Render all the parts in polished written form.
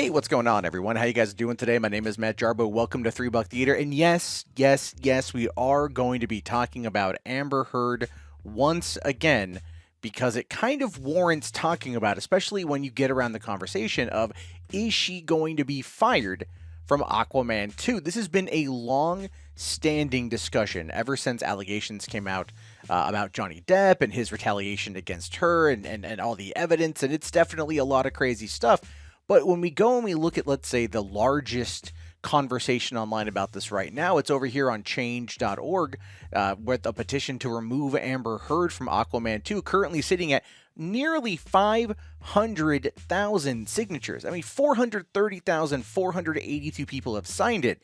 Hey, what's going on, everyone? How you guys doing today? My name is Matt Jarbo. Welcome to $3 Theater. And yes, we are going to be talking about Amber Heard once again because it kind of warrants talking about, especially when you get around the conversation of, is she going to be fired from Aquaman 2? This has been a long-standing discussion ever since allegations came out about Johnny Depp and his retaliation against her and all the evidence, and it's definitely a lot of crazy stuff. But when we go and we look at, let's say, the largest conversation online about this right now, it's over here on change.org with a petition to remove Amber Heard from Aquaman 2, currently sitting at nearly 500,000 signatures. I mean, 430,482 people have signed it.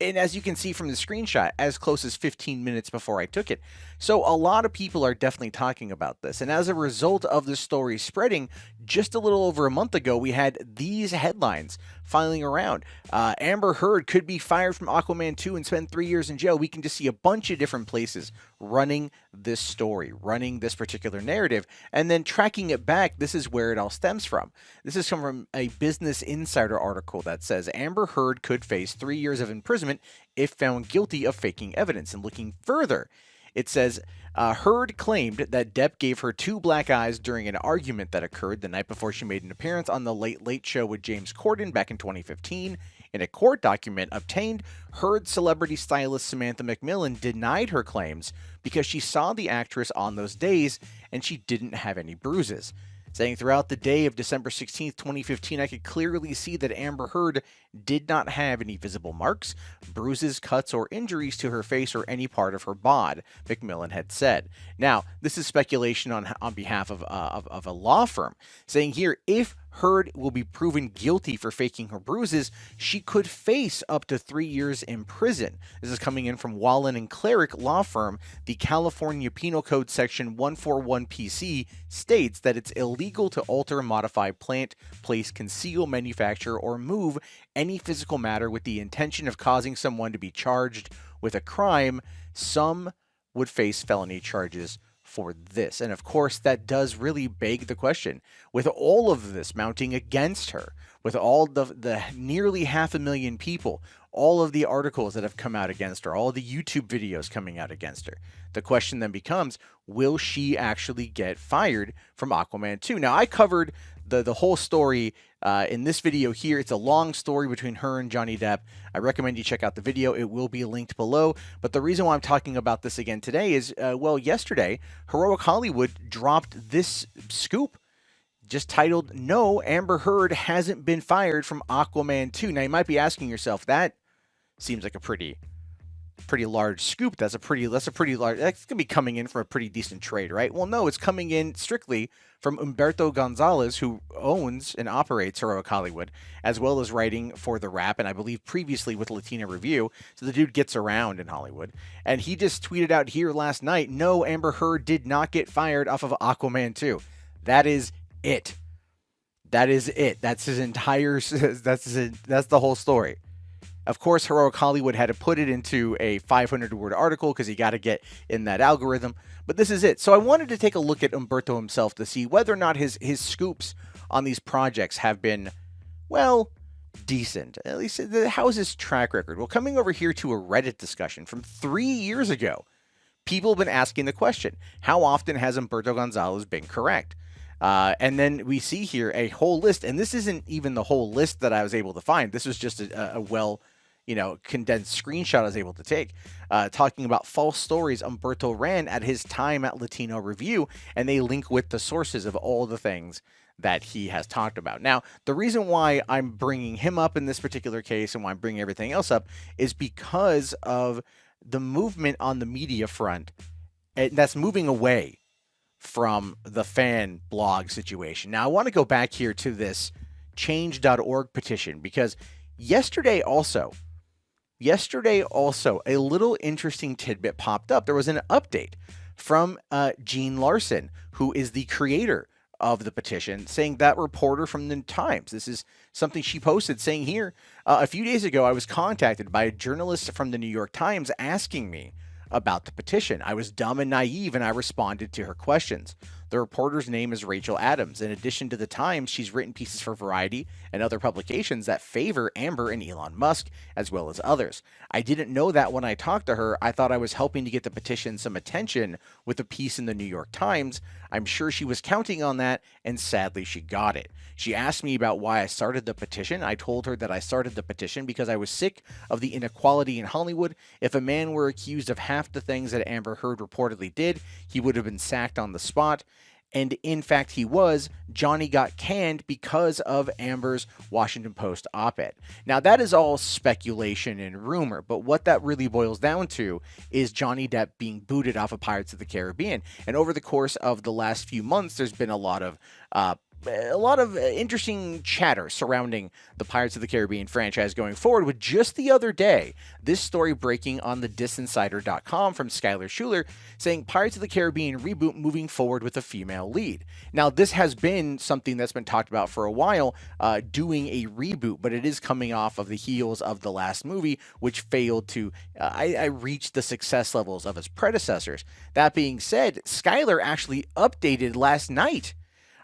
And as you can see from the screenshot, as close as 15 minutes before I took it. So a lot of people are definitely talking about this. And as a result of the story spreading, just a little over a month ago, we had these headlines filing around. Amber Heard could be fired from Aquaman 2 and spend 3 years in jail. We can just see a bunch of different places running this story, running this particular narrative, and then tracking it back. This is where it all stems from. This is from a Business Insider article that says Amber Heard could face 3 years of imprisonment if found guilty of faking evidence. And looking further, it says Heard claimed that Depp gave her two black eyes during an argument that occurred the night before she made an appearance on The Late Late Show with James Corden back in 2015. In a court document obtained, Heard's celebrity stylist Samantha McMillan denied her claims because she saw the actress on those days and she didn't have any bruises. Saying throughout the day of December 16th, 2015, I could clearly see that Amber Heard did not have any visible marks, bruises, cuts, or injuries to her face or any part of her bod, McMillan had said. Now, this is speculation on behalf of a law firm, saying here, if Heard will be proven guilty for faking her bruises, she could face up to 3 years in prison. This is coming in from Wallen and Cleric law firm. The California Penal Code section 141 PC states that it's illegal to alter, modify, plant, place, conceal, manufacture, or move any physical matter with the intention of causing someone to be charged with a crime. Some would face felony charges for this. And of course, that does really beg the question, with all of this mounting against her, with all the nearly 500,000 people, all of the articles that have come out against her, all the YouTube videos coming out against her, the question then becomes, will she actually get fired from Aquaman 2? Now, I covered the whole story in this video here. It's a long story between her and Johnny Depp. I recommend you check out the video. It will be linked below. But the reason why I'm talking about this again today is, well, yesterday, Heroic Hollywood dropped this scoop just titled, "No, Amber Heard hasn't been fired from Aquaman 2. Now, you might be asking yourself, that seems like a pretty large scoop. That's a pretty large, that's gonna be coming in from a pretty decent trade, right? Well, no, it's coming in strictly from Humberto Gonzalez, who owns and operates Heroic Hollywood, as well as writing for The Wrap, and I believe previously with Latina Review. So the dude gets around in Hollywood, and he just tweeted out here last night, "No, Amber Heard did not get fired off of Aquaman 2. That is it. That is it. That's his entire. That's the whole story. Of course, Heroic Hollywood had to put it into a 500-word article because you got to get in that algorithm. But this is it. So I wanted to take a look at Humberto himself to see whether or not his scoops on these projects have been, well, decent. At least, how is his track record? Well, coming over here to a Reddit discussion from 3 years ago, people have been asking the question, how often has Humberto Gonzalez been correct? And then we see here a whole list, and this isn't even the whole list that I was able to find. This was just a well, condensed screenshot I was able to take, talking about false stories Humberto ran at his time at Latino Review, and they link with the sources of all the things that he has talked about. Now, the reason why I'm bringing him up in this particular case and why I'm bringing everything else up is because of the movement on the media front, and that's moving away from the fan blog situation. Now, I want to go back here to this change.org petition because yesterday also, a little interesting tidbit popped up. There was an update from Jean Larson, who is the creator of the petition, saying that reporter from the Times. This is something she posted saying here, a few days ago, I was contacted by a journalist from the New York Times asking me about the petition. I was dumb and naive and I responded to her questions. The reporter's name is Rachel Adams. In addition to the Times, she's written pieces for Variety and other publications that favor Amber and Elon Musk, as well as others. I didn't know that when I talked to her. I thought I was helping to get the petition some attention with a piece in the New York Times. I'm sure she was counting on that, and sadly she got it. She asked me about why I started the petition. I told her that I started the petition because I was sick of the inequality in Hollywood. If a man were accused of half the things that Amber Heard reportedly did, he would have been sacked on the spot. And in fact, he was. Johnny got canned because of Amber's Washington Post op-ed. Now, that is all speculation and rumor, but what that really boils down to is Johnny Depp being booted off of Pirates of the Caribbean. And over the course of the last few months, there's been a lot of interesting chatter surrounding the Pirates of the Caribbean franchise going forward, with just the other day, this story breaking on the disinsider.com from Skylar Schuler saying Pirates of the Caribbean reboot moving forward with a female lead. Now, this has been something that's been talked about for a while, doing a reboot, but it is coming off of the heels of the last movie, which failed to reach the success levels of its predecessors. That being said, Skylar actually updated last night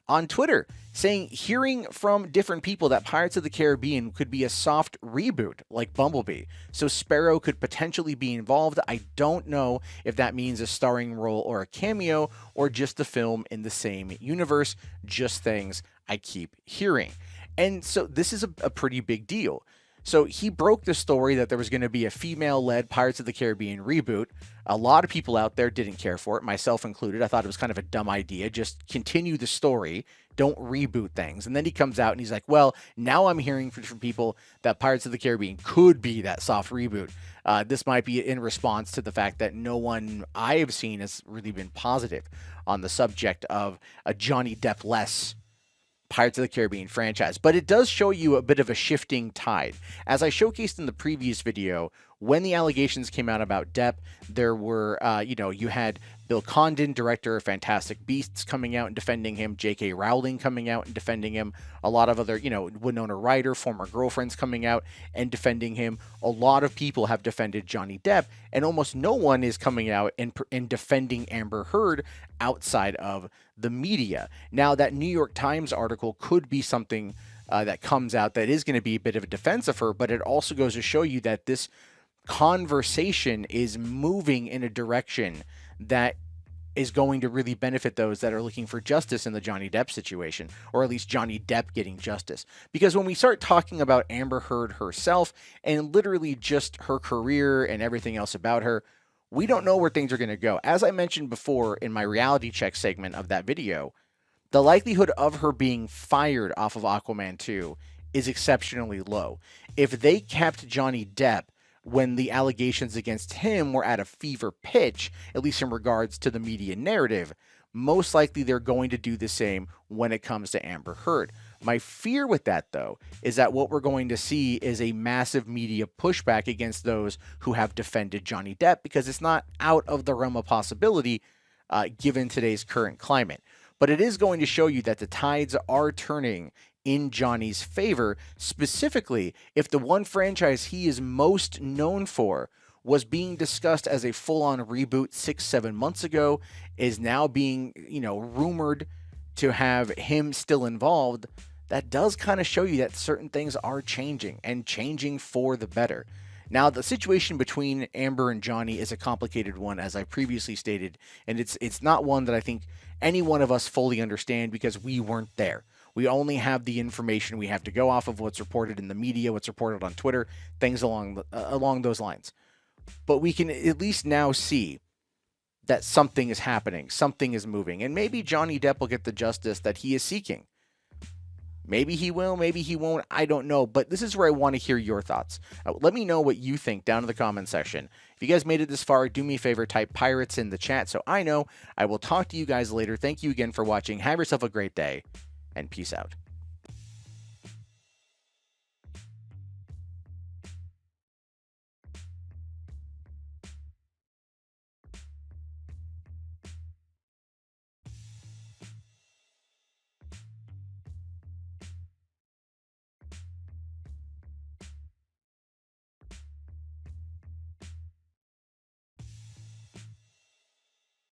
on Twitter, saying, hearing from different people that Pirates of the Caribbean could be a soft reboot like Bumblebee, so Sparrow could potentially be involved. I don't know if that means a starring role or a cameo or just a film in the same universe, just things I keep hearing. And so this is a pretty big deal. So he broke the story that there was going to be a female-led Pirates of the Caribbean reboot. A lot of people out there didn't care for it, myself included. I thought it was kind of a dumb idea. Just continue the story. Don't reboot things. And then he comes out and he's like, well, now I'm hearing from people that Pirates of the Caribbean could be that soft reboot. This might be in response to the fact that no one I have seen has really been positive on the subject of a Johnny Depp-less Pirates of the Caribbean franchise. But it does show you a bit of a shifting tide. As I showcased in the previous video, when the allegations came out about Depp, there were, you had Bill Condon, director of Fantastic Beasts, coming out and defending him, J.K. Rowling coming out and defending him, a lot of other, Winona Ryder, former girlfriends coming out and defending him. A lot of people have defended Johnny Depp, and almost no one is coming out and defending Amber Heard outside of the media. Now, that New York Times article could be something that comes out that is going to be a bit of a defense of her, but it also goes to show you that this conversation is moving in a direction that is going to really benefit those that are looking for justice in the Johnny Depp situation, or at least Johnny Depp getting justice. Because when we start talking about Amber Heard herself and literally just her career and everything else about her, we don't know where things are going to go. As I mentioned before in my reality check segment of that video, the likelihood of her being fired off of Aquaman 2 is exceptionally low. If they kept Johnny Depp when the allegations against him were at a fever pitch, at least in regards to the media narrative, most likely they're going to do the same when it comes to Amber Heard. My fear with that, though, is that what we're going to see is a massive media pushback against those who have defended Johnny Depp, because it's not out of the realm of possibility given today's current climate. But it is going to show you that the tides are turning in Johnny's favor, specifically if the one franchise he is most known for was being discussed as a full-on reboot 6-7 months ago, is now being, rumored to have him still involved. That does kind of show you that certain things are changing, and changing for the better. Now, the situation between Amber and Johnny is a complicated one, as I previously stated, and it's not one that I think any one of us fully understand, because we weren't there. We only have the information. We have to go off of what's reported in the media, what's reported on Twitter, things along those lines. But we can at least now see that something is happening, something is moving, and maybe Johnny Depp will get the justice that he is seeking. Maybe he will, maybe he won't, I don't know, but this is where I want to hear your thoughts. Let me know what you think down in the comment section. If you guys made it this far, do me a favor, type pirates in the chat so I know. I will talk to you guys later. Thank you again for watching. Have yourself a great day, and peace out.